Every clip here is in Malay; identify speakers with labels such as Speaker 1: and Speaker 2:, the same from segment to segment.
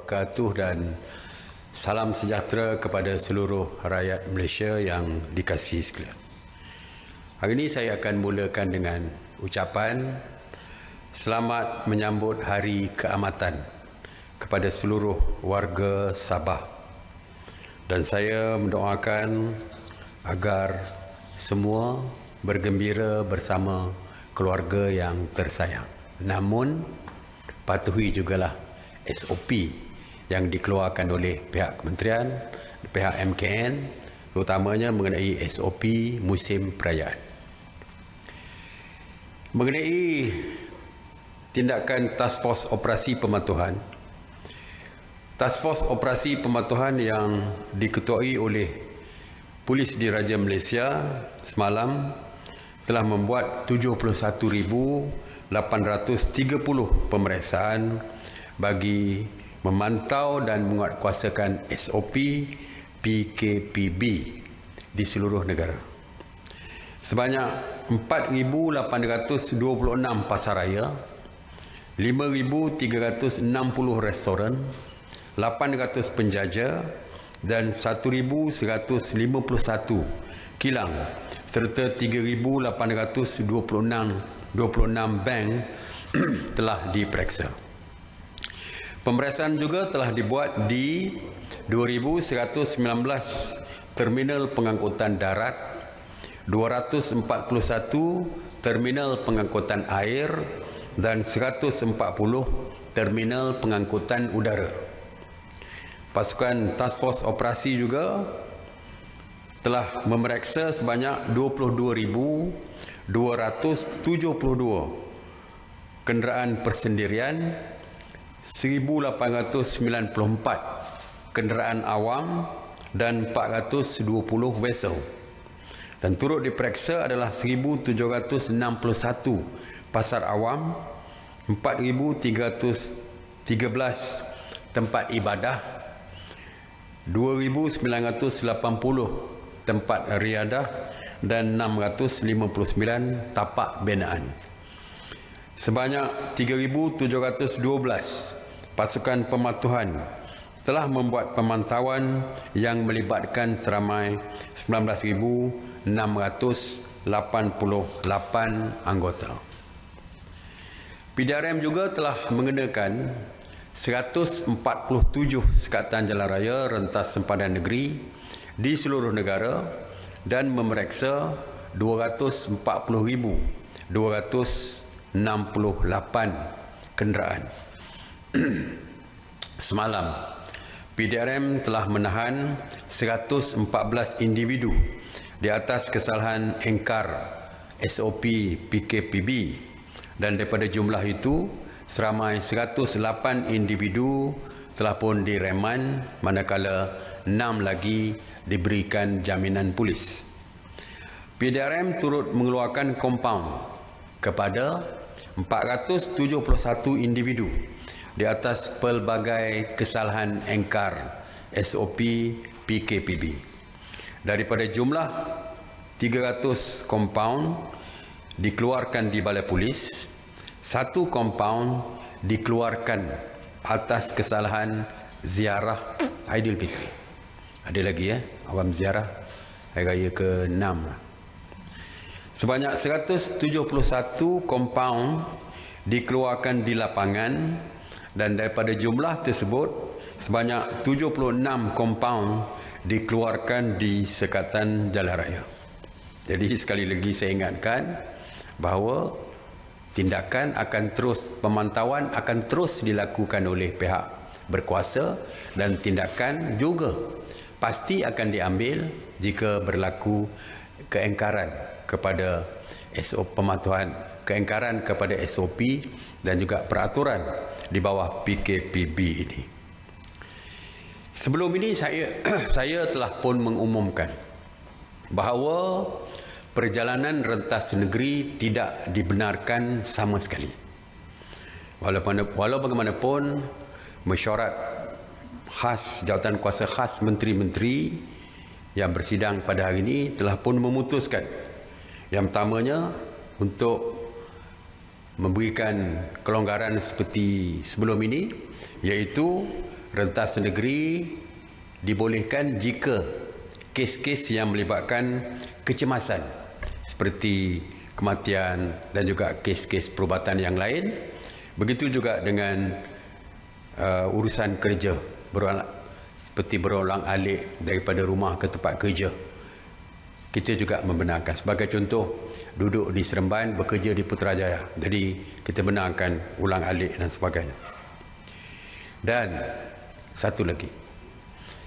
Speaker 1: wabarakatuh dan salam sejahtera kepada seluruh rakyat Malaysia yang dikasihi sekalian. Hari ini saya akan mulakan dengan ucapan selamat menyambut Hari Keamatan kepada seluruh warga Sabah. Dan saya mendoakan agar semua bergembira bersama keluarga yang tersayang. Namun, patuhi jugalah SOP yang dikeluarkan oleh pihak kementerian, pihak MKN, terutamanya mengenai SOP musim perayaan. Mengenai tindakan Task Force Operasi Pematuhan, Task Force Operasi Pematuhan yang diketuai oleh Polis Diraja Malaysia semalam telah membuat 71,830 pemeriksaan bagi memantau dan menguatkuasakan SOP PKPB di seluruh negara. Sebanyak 4,826 pasaraya, 5,360 restoran, 800 penjaja dan 1,151 kilang serta 3,826 bank telah diperiksa. Pemeriksaan juga telah dibuat di 2,119 terminal pengangkutan darat, 241 terminal pengangkutan air dan 140 terminal pengangkutan udara. Pasukan Task Force Operasi juga telah memeriksa sebanyak 22,272 kenderaan persendirian, 1,894 kenderaan awam dan 420 vessel. Dan turut diperiksa adalah 1,761 pasar awam, 4,313 tempat ibadah, 2,980 tempat riadah dan 659 tapak binaan. Sebanyak 3,712 pasukan pematuhan telah membuat pemantauan yang melibatkan seramai 19,688 anggota. PDRM juga telah mengenakan 147 sekatan jalan raya rentas sempadan negeri di seluruh negara dan memeriksa 240,268 kenderaan. Semalam, PDRM telah menahan 114 individu di atas kesalahan engkar SOP PKPB dan daripada jumlah itu, seramai 108 individu telah pun direman manakala 6 lagi diberikan jaminan polis. PDRM turut mengeluarkan kompaun kepada 471 individu di atas pelbagai kesalahan engkar SOP PKPB. Daripada jumlah 300 kompaun dikeluarkan di Balai Polis, 1 kompaun dikeluarkan atas kesalahan ziarah Aidilfitri. Ada lagi awam ziarah Hari Raya ke-6. Sebanyak 171 kompaun dikeluarkan di lapangan dan daripada jumlah tersebut sebanyak 76 kompaun dikeluarkan di sekatan jalan raya. Jadi sekali lagi saya ingatkan bahawa pemantauan akan terus dilakukan oleh pihak berkuasa dan tindakan juga pasti akan diambil jika berlaku keengkaran kepada SOP pematuhan, keengkaran kepada SOP dan juga peraturan di bawah PKPB ini. Sebelum ini saya telah pun mengumumkan bahawa perjalanan rentas negeri tidak dibenarkan sama sekali. Walau bagaimanapun, mesyuarat khas Jawatan Kuasa Khas Menteri-Menteri yang bersidang pada hari ini telah pun memutuskan yang pertamanya untuk memberikan kelonggaran seperti sebelum ini, iaitu rentas negeri dibolehkan jika kes-kes yang melibatkan kecemasan seperti kematian dan juga kes-kes perubatan yang lain. Begitu juga dengan urusan kerja seperti berulang-alik daripada rumah ke tempat kerja. Kita juga membenarkan. Sebagai contoh, duduk di Seremban, bekerja di Putrajaya. Jadi kita benarkan ulang-alik dan sebagainya. Dan satu lagi,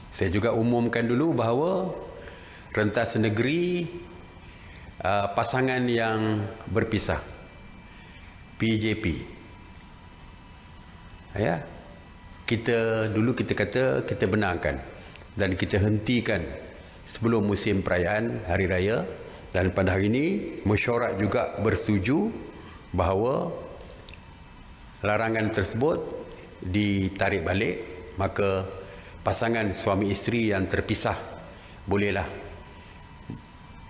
Speaker 1: saya juga umumkan dulu bahawa rentas negeri pasangan yang berpisah, PJP, ya, kita kata kita benarkan dan kita hentikan sebelum musim perayaan Hari Raya. Dan pada hari ini mesyuarat juga bersetuju bahawa larangan tersebut ditarik balik, maka pasangan suami isteri yang terpisah bolehlah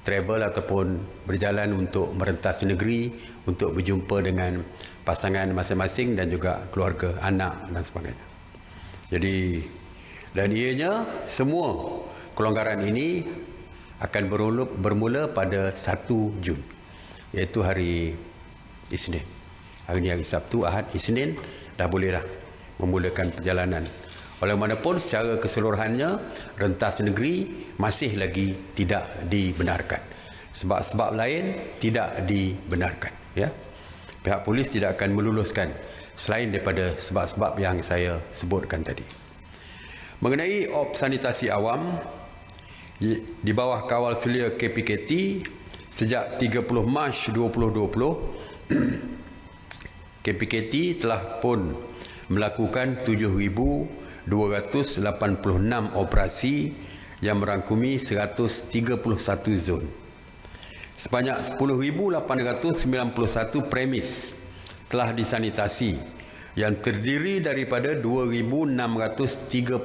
Speaker 1: travel ataupun berjalan untuk merentas negeri untuk berjumpa dengan pasangan masing-masing dan juga keluarga, anak dan sebagainya. Jadi, dan ianya semua kelonggaran ini akan bermula pada 1 Jun, iaitu hari Isnin. Hari ini hari Sabtu, Ahad, Isnin dah bolehlah memulakan perjalanan. Walaupun secara keseluruhannya rentas negeri masih lagi tidak dibenarkan. Sebab-sebab lain tidak dibenarkan, ya. Pihak polis tidak akan meluluskan selain daripada sebab-sebab yang saya sebutkan tadi. Mengenai op sanitasi awam di bawah kawal selia KPKT sejak 30 Mac 2020, KPKT telah pun melakukan 7,286 operasi yang merangkumi 131 zon. Sebanyak 10,891 premis telah disanitasi yang terdiri daripada 2,637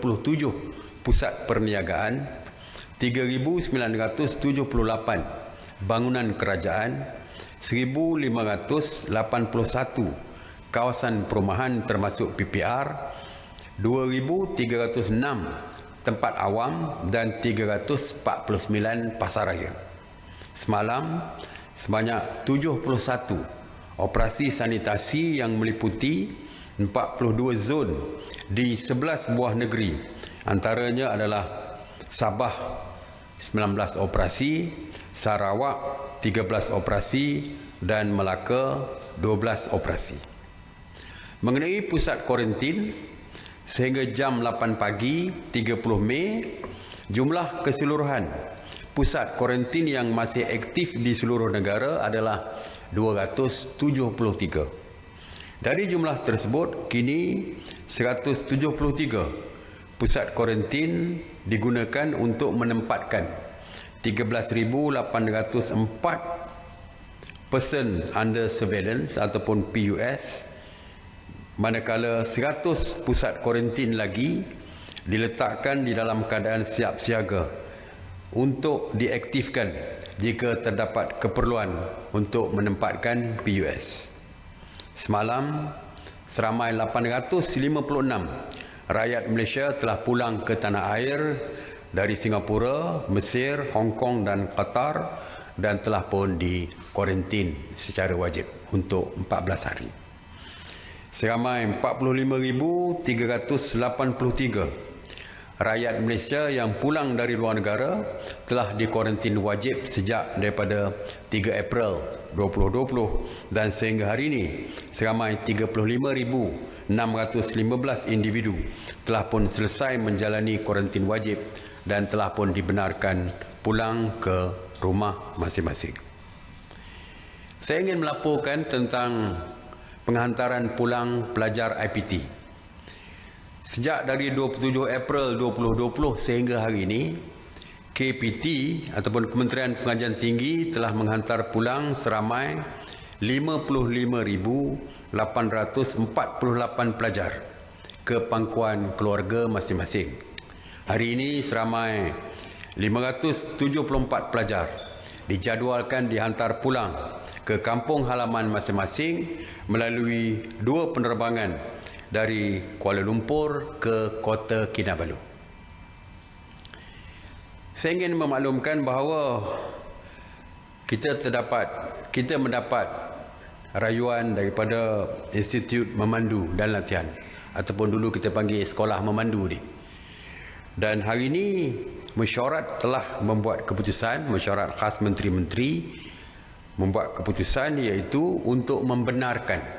Speaker 1: pusat perniagaan, 3,978 bangunan kerajaan, 1,581 kawasan perumahan termasuk PPR, 2,306 tempat awam dan 349 pasaraya. Semalam, sebanyak 71 operasi sanitasi yang meliputi 42 zon di 11 buah negeri. Antaranya adalah Sabah 19 operasi, Sarawak 13 operasi dan Melaka 12 operasi. Mengenai pusat kuarantin, sehingga jam 8 pagi 30 Mei, jumlah keseluruhan pusat kuarantin yang masih aktif di seluruh negara adalah 273. Dari jumlah tersebut, kini 173 pusat kuarantin digunakan untuk menempatkan 13,804 person under surveillance ataupun PUS, manakala 100 pusat kuarantin lagi diletakkan di dalam keadaan siap siaga untuk diaktifkan jika terdapat keperluan untuk menempatkan PUS. Semalam, seramai 856 rakyat Malaysia telah pulang ke tanah air dari Singapura, Mesir, Hong Kong dan Qatar dan telah pun dikuarantin secara wajib untuk 14 hari. Seramai 45,383 rakyat Malaysia yang pulang dari luar negara telah dikuarantin wajib sejak daripada 3 April 2020 dan sehingga hari ini seramai 35,615 individu telah pun selesai menjalani kuarantin wajib dan telah pun dibenarkan pulang ke rumah masing-masing. Saya ingin melaporkan tentang penghantaran pulang pelajar IPT. Sejak dari 27 April 2020 sehingga hari ini, KPT ataupun Kementerian Pengajian Tinggi telah menghantar pulang seramai 55,848 pelajar ke pangkuan keluarga masing-masing. Hari ini seramai 574 pelajar dijadualkan dihantar pulang ke kampung halaman masing-masing melalui 2 penerbangan dari Kuala Lumpur ke Kota Kinabalu. Saya ingin memaklumkan bahawa kita mendapat rayuan daripada Institut Memandu dan Latihan, ataupun dulu kita panggil Sekolah Memandu ni. Dan hari ini mesyuarat telah membuat keputusan, mesyuarat khas menteri-menteri membuat keputusan, iaitu untuk membenarkan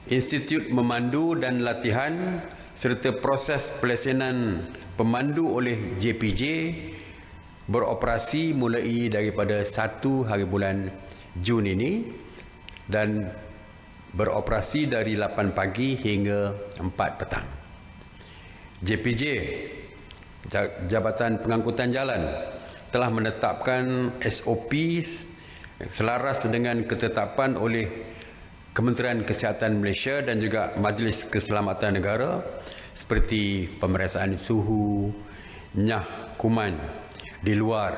Speaker 1: Institut Memandu dan Latihan serta proses pelaksananan pemandu oleh JPJ beroperasi mulai daripada 1 hari bulan Jun ini dan beroperasi dari 8 pagi hingga 4 petang. JPJ, Jabatan Pengangkutan Jalan, telah menetapkan SOP selaras dengan ketetapan oleh Kementerian Kesihatan Malaysia dan juga Majlis Keselamatan Negara seperti pemeriksaan suhu, nyah kuman di luar,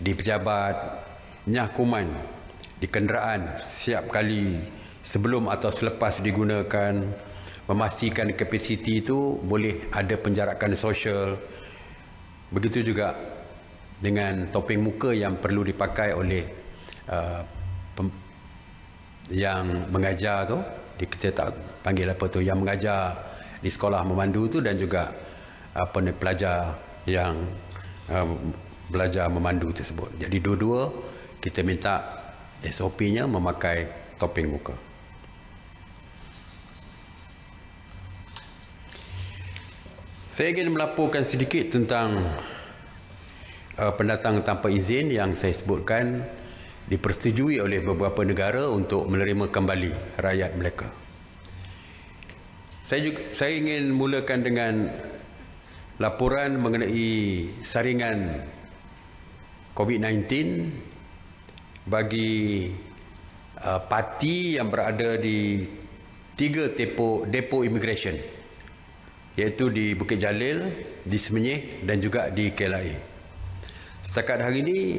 Speaker 1: di pejabat, nyah kuman di kenderaan setiap kali sebelum atau selepas digunakan, memastikan kapasiti itu boleh ada penjarakan sosial. Begitu juga dengan topeng muka yang perlu dipakai oleh yang mengajar tu, kita tak panggil apa tu, yang mengajar di sekolah memandu tu, dan juga pelajar yang belajar memandu tersebut. Jadi dua-dua kita minta SOP-nya memakai topeng muka. Saya ingin melaporkan sedikit tentang pendatang tanpa izin yang saya sebutkan dipersetujui oleh beberapa negara untuk menerima kembali rakyat mereka. Saya ingin mulakan dengan laporan mengenai saringan COVID-19 bagi parti yang berada di 3 depo imigresen, iaitu di Bukit Jalil, di Semenyih dan juga di KLIA. Setakat hari ini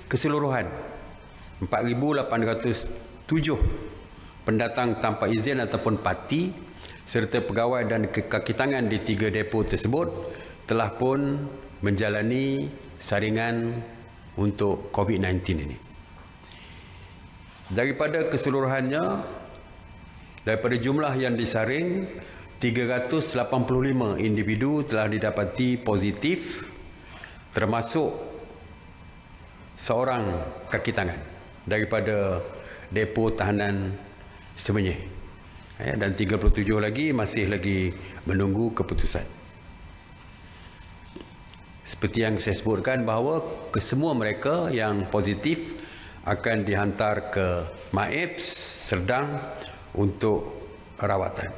Speaker 1: keseluruhan 4,807 pendatang tanpa izin ataupun parti serta pegawai dan kaki tangan di 3 depo tersebut telah pun menjalani saringan untuk COVID-19 ini. Daripada keseluruhannya, daripada jumlah yang disaring, 385 individu telah didapati positif, termasuk seorang kaki tangan daripada depo tahanan Semenyih, dan 37 lagi masih lagi menunggu keputusan. Seperti yang saya sebutkan bahawa kesemua mereka yang positif akan dihantar ke MAEPS Serdang untuk rawatan.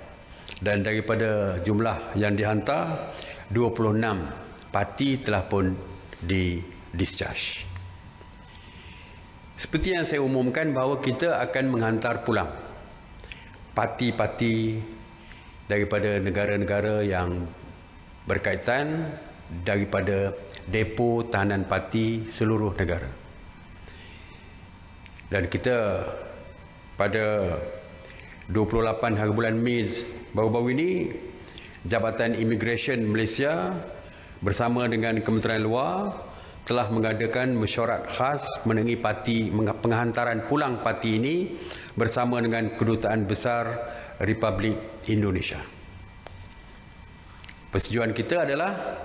Speaker 1: Dan daripada jumlah yang dihantar, 26 parti telah pun di-discharge. Seperti yang saya umumkan bahawa kita akan menghantar pulang parti-parti daripada negara-negara yang berkaitan daripada depo tahanan parti seluruh negara. Dan kita pada 28 hari bulan Mei baru-baru ini, Jabatan Imigresen Malaysia bersama dengan Kementerian Luar telah mengadakan mesyuarat khas mengenai penghantaran pulang parti ini bersama dengan Kedutaan Besar Republik Indonesia. Persetujuan kita adalah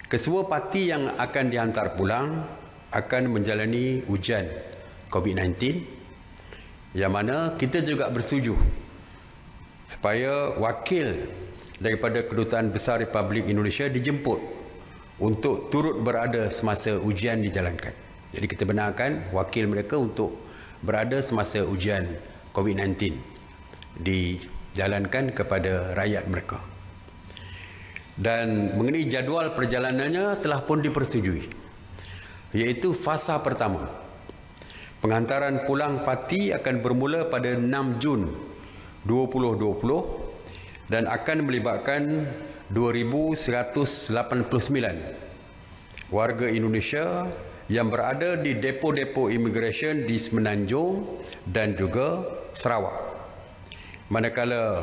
Speaker 1: kesemua parti yang akan dihantar pulang akan menjalani ujian COVID-19, yang mana kita juga bersetuju supaya wakil daripada Kedutaan Besar Republik Indonesia dijemput untuk turut berada semasa ujian dijalankan. Jadi kita benarkan wakil mereka untuk berada semasa ujian COVID-19 dijalankan kepada rakyat mereka. Dan mengenai jadual perjalanannya telah pun dipersetujui, iaitu fasa pertama. Penghantaran pulang parti akan bermula pada 6 Jun 2020 dan akan melibatkan 2,189 warga Indonesia yang berada di depo-depo imigresen di Semenanjung dan juga Sarawak. manakala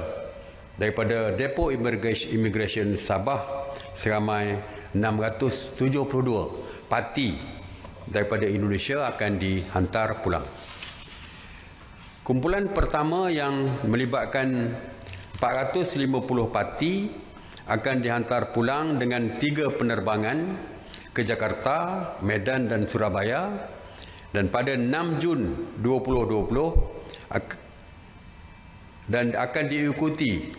Speaker 1: daripada depo imigresen Sabah seramai 672 parti daripada Indonesia akan dihantar pulang. Kumpulan pertama yang melibatkan 450 parti akan dihantar pulang dengan 3 penerbangan ke Jakarta, Medan dan Surabaya, dan pada 6 Jun 2020 dan akan diikuti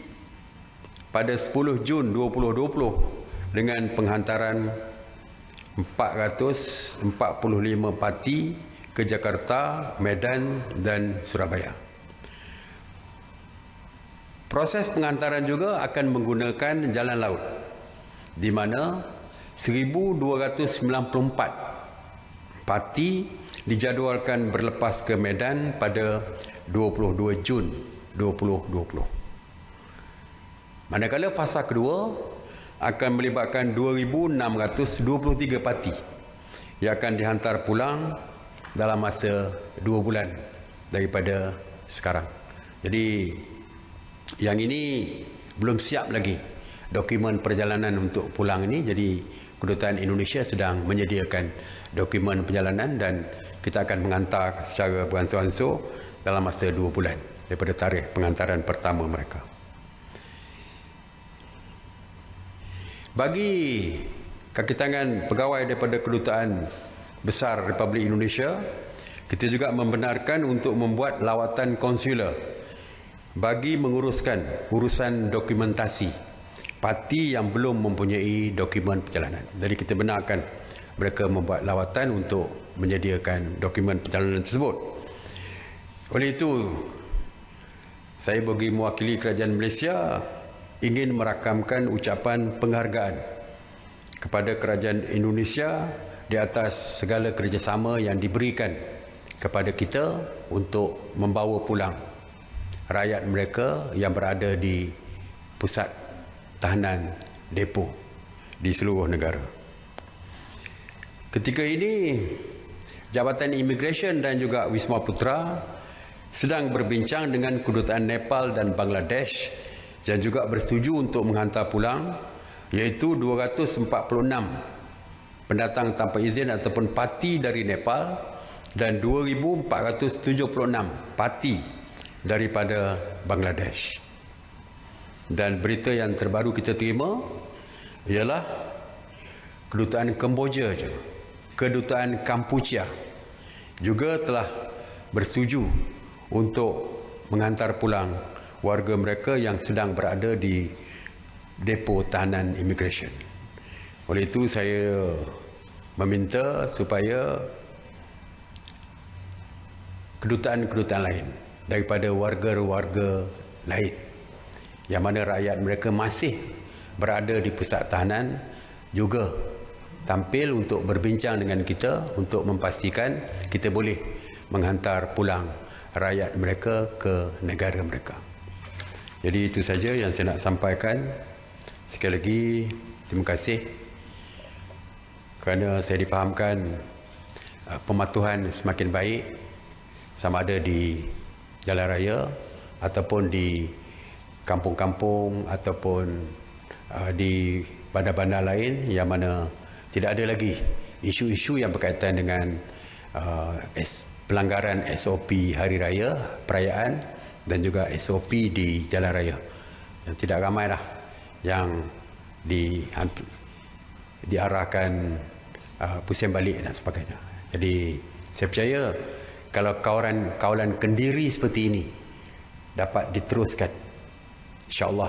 Speaker 1: pada 10 Jun 2020 dengan penghantaran 445 parti ke Jakarta, Medan dan Surabaya. Proses penghantaran juga akan menggunakan jalan laut, di mana 1,294 parti dijadualkan berlepas ke Medan pada 22 Jun 2020. Manakala fasa kedua akan melibatkan 2,623 parti yang akan dihantar pulang dalam masa 2 bulan daripada sekarang. Jadi yang ini belum siap lagi dokumen perjalanan untuk pulang ini. Jadi Kedutaan Indonesia sedang menyediakan dokumen perjalanan dan kita akan menghantar secara beransur-ansur dalam masa 2 bulan daripada tarikh penghantaran pertama mereka. Bagi kaki tangan pegawai daripada Kedutaan Besar Republik Indonesia, kita juga membenarkan untuk membuat lawatan konsular bagi menguruskan urusan dokumentasi parti yang belum mempunyai dokumen perjalanan. Jadi kita benarkan mereka membuat lawatan untuk menyediakan dokumen perjalanan tersebut. Oleh itu, saya bagi mewakili kerajaan Malaysia ingin merakamkan ucapan penghargaan kepada kerajaan Indonesia di atas segala kerjasama yang diberikan kepada kita untuk membawa pulang rakyat mereka yang berada di pusat tahanan depo di seluruh negara. Ketika ini, Jabatan Imigresen dan juga Wisma Putra sedang berbincang dengan Kedutaan Nepal dan Bangladesh dan juga bersetuju untuk menghantar pulang iaitu 246 pendatang tanpa izin ataupun parti dari Nepal dan 2,476 parti daripada Bangladesh. Dan berita yang terbaru kita terima ialah Kedutaan Kemboja, Kedutaan Kampuchea juga telah bersetuju untuk menghantar pulang warga mereka yang sedang berada di depo tahanan imigresen. Oleh itu saya meminta supaya kedutaan-kedutaan lain daripada warga-warga lain yang mana rakyat mereka masih berada di pusat tahanan juga tampil untuk berbincang dengan kita untuk memastikan kita boleh menghantar pulang rakyat mereka ke negara mereka. Jadi itu saja yang saya nak sampaikan. Sekali lagi terima kasih kerana saya difahamkan pematuhan semakin baik sama ada di jalan raya ataupun di kampung-kampung ataupun di bandar-bandar lain yang mana tidak ada lagi isu-isu yang berkaitan dengan pelanggaran SOP hari raya, perayaan dan juga SOP di jalan raya. Yang tidak ramailah yang diarahkan pusing balik dan sebagainya. Jadi saya percaya kalau kawalan kendiri seperti ini dapat diteruskan, insya-Allah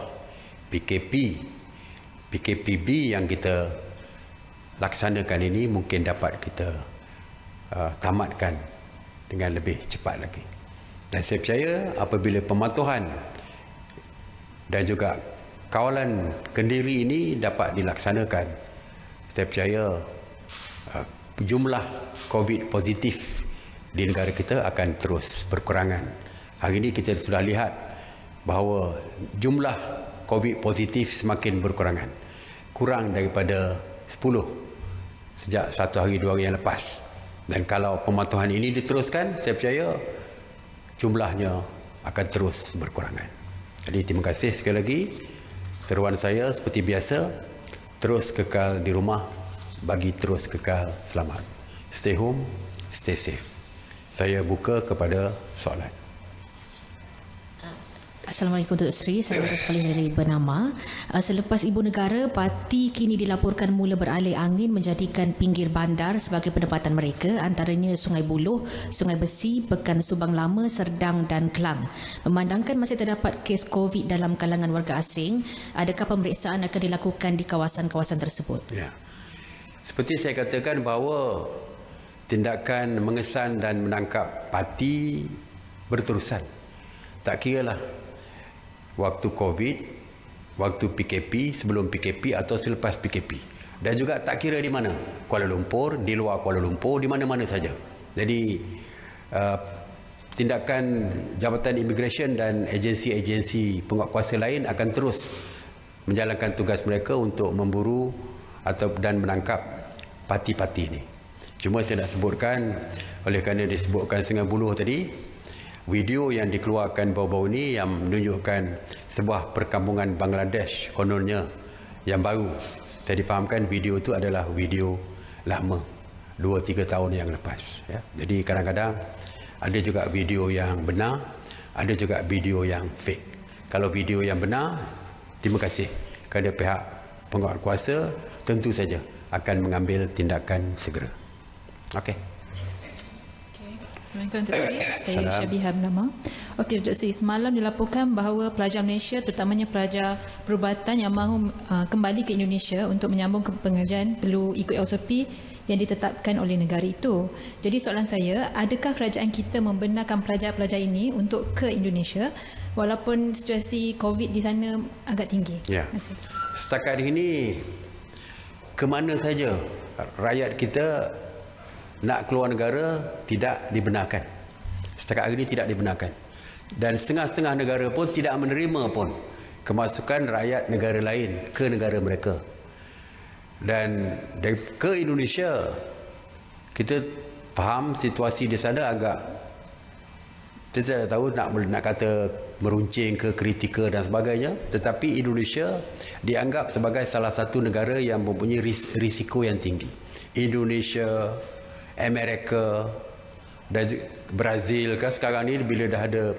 Speaker 1: PKPB yang kita laksanakan ini mungkin dapat kita tamatkan dengan lebih cepat lagi. Dan saya percaya apabila pematuhan dan juga kawalan kendiri ini dapat dilaksanakan, saya percaya jumlah COVID positif di negara kita akan terus berkurangan. Hari ini kita sudah lihat bahawa jumlah COVID positif semakin berkurangan. Kurang daripada 10 sejak 1 hari 2 hari yang lepas. Dan kalau pematuhan ini diteruskan, saya percaya jumlahnya akan terus berkurangan. Jadi terima kasih sekali lagi. Seruan saya seperti biasa, terus kekal di rumah, bagi terus kekal selamat. Stay home, stay safe. Saya buka kepada soalan.
Speaker 2: Assalamualaikum Datuk Seri, saya Ros Palih dari Bernama. Selepas Ibu Negara, parti kini dilaporkan mula beralih angin menjadikan pinggir bandar sebagai penempatan mereka, antaranya Sungai Buloh, Sungai Besi, Pekan Subang Lama, Serdang dan Kelang. Memandangkan masih terdapat kes COVID dalam kalangan warga asing, adakah pemeriksaan akan dilakukan di kawasan-kawasan tersebut?
Speaker 1: Ya. Seperti saya katakan bahawa tindakan mengesan dan menangkap parti berterusan. Tak kiralah waktu COVID, waktu PKP, sebelum PKP atau selepas PKP. Dan juga tak kira di mana. Kuala Lumpur, di luar Kuala Lumpur, di mana-mana saja. Jadi tindakan Jabatan Immigration dan agensi-agensi penguatkuasa lain akan terus menjalankan tugas mereka untuk memburu dan menangkap parti-parti ini. Cuma saya nak sebutkan, oleh kerana disebutkan Sungai Buloh tadi, video yang dikeluarkan baru-baru ini yang menunjukkan sebuah perkampungan Bangladesh kononnya yang baru. Saya difahamkan video itu adalah video lama, 2-3 tahun yang lepas. Ya. Jadi kadang-kadang ada juga video yang benar, ada juga video yang fake. Kalau video yang benar, terima kasih kepada pihak penguatkuasa, tentu saja akan mengambil tindakan segera. Okey.
Speaker 3: Assalamualaikum Datuk Seri, saya Syabiha bernama. Okey Datuk Seri, semalam dilaporkan bahawa pelajar Malaysia, terutamanya pelajar perubatan yang mahu kembali ke Indonesia untuk menyambung ke pengajian perlu ikut SOP yang ditetapkan oleh negara itu. Jadi soalan saya, adakah kerajaan kita membenarkan pelajar-pelajar ini untuk ke Indonesia walaupun situasi COVID di sana agak tinggi?
Speaker 1: Ya. Setakat ini, ke mana saja rakyat kita nak keluar negara tidak dibenarkan. Setakat hari ini tidak dibenarkan. Dan setengah-setengah negara pun tidak menerima pun kemasukan rakyat negara lain ke negara mereka. Dan ke Indonesia, kita faham situasi di sana agak, saya tidak tahu nak kata meruncing ke kritikal dan sebagainya, tetapi Indonesia dianggap sebagai salah satu negara yang mempunyai risiko yang tinggi. Indonesia, Amerika dan Brazil kan sekarang ni bila dah ada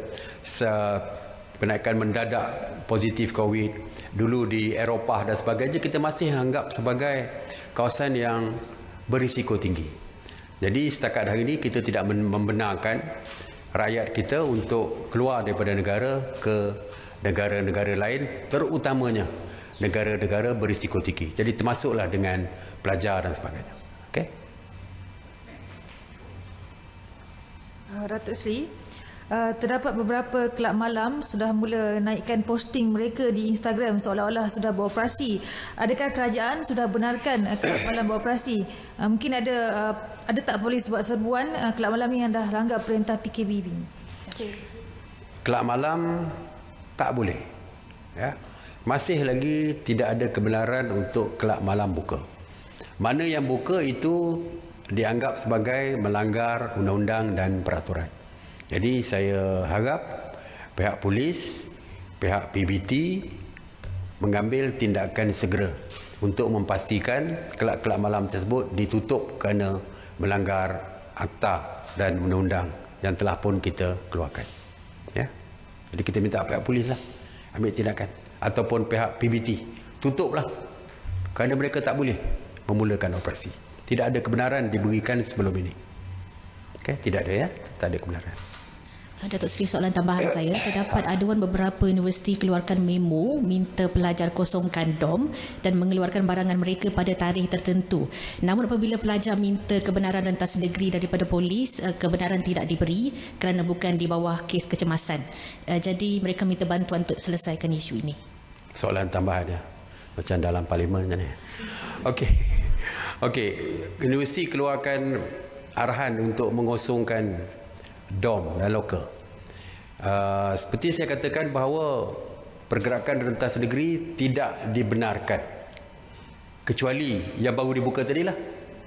Speaker 1: kenaikan mendadak positif COVID, dulu di Eropah dan sebagainya, kita masih anggap sebagai kawasan yang berisiko tinggi. Jadi setakat hari ini kita tidak membenarkan rakyat kita untuk keluar daripada negara ke negara-negara lain, terutamanya negara-negara berisiko tinggi. Jadi termasuklah dengan pelajar dan sebagainya. Okey.
Speaker 4: Datuk Seri, terdapat beberapa kelab malam sudah mula naikkan posting mereka di Instagram seolah-olah sudah beroperasi. Adakah kerajaan sudah benarkan kelab malam beroperasi? Mungkin ada tak polis buat serbuan kelab malam yang dah langgar perintah PKP ini?
Speaker 1: Kelab malam tak boleh. Ya. Masih lagi tidak ada kebenaran untuk kelab malam buka. Mana yang buka itu dianggap sebagai melanggar undang-undang dan peraturan. Jadi saya harap pihak polis, pihak PBT mengambil tindakan segera untuk memastikan kelab-kelab malam tersebut ditutup kerana melanggar akta dan undang-undang yang telah pun kita keluarkan. Ya. Jadi kita minta pihak polis lah ambil tindakan, ataupun pihak PBT tutuplah kerana mereka tak boleh memulakan operasi. Tidak ada kebenaran diberikan sebelum ini. Okey, tidak ada ya? Tak ada kebenaran.
Speaker 2: Datuk Seri, soalan tambahan saya, terdapat aduan beberapa universiti keluarkan memo minta pelajar kosongkan dom dan mengeluarkan barangan mereka pada tarikh tertentu. Namun apabila pelajar minta kebenaran rentas negeri daripada polis, kebenaran tidak diberi kerana bukan di bawah kes kecemasan. Jadi mereka minta bantuan untuk selesaikan isu ini.
Speaker 1: Soalan tambahan ya. Macam dalam parlimen ni. Okey, universiti keluarkan arahan untuk mengosongkan dom dan loker. Seperti saya katakan bahawa pergerakan rentas negeri tidak dibenarkan kecuali yang baru dibuka tadilah,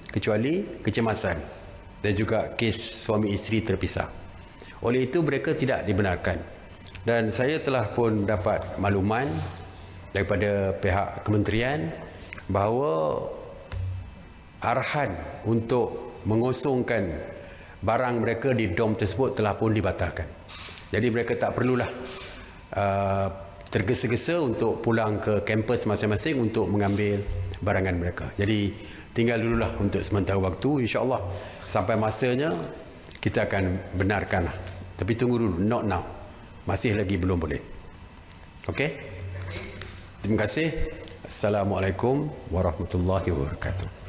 Speaker 1: kecuali kecemasan dan juga kes suami isteri terpisah. Oleh itu mereka tidak dibenarkan. Dan saya telah pun dapat makluman daripada pihak kementerian bahawa arahan untuk mengosongkan barang mereka di dom tersebut telah pun dibatalkan. Jadi mereka tak perlulah tergesa-gesa untuk pulang ke kampus masing-masing untuk mengambil barangan mereka. Jadi tinggal dululah untuk sementara waktu, insya-Allah sampai masanya kita akan benarkan. Tapi tunggu dulu, not now. Masih lagi belum boleh. Okey? Terima kasih. Assalamualaikum warahmatullahi wabarakatuh.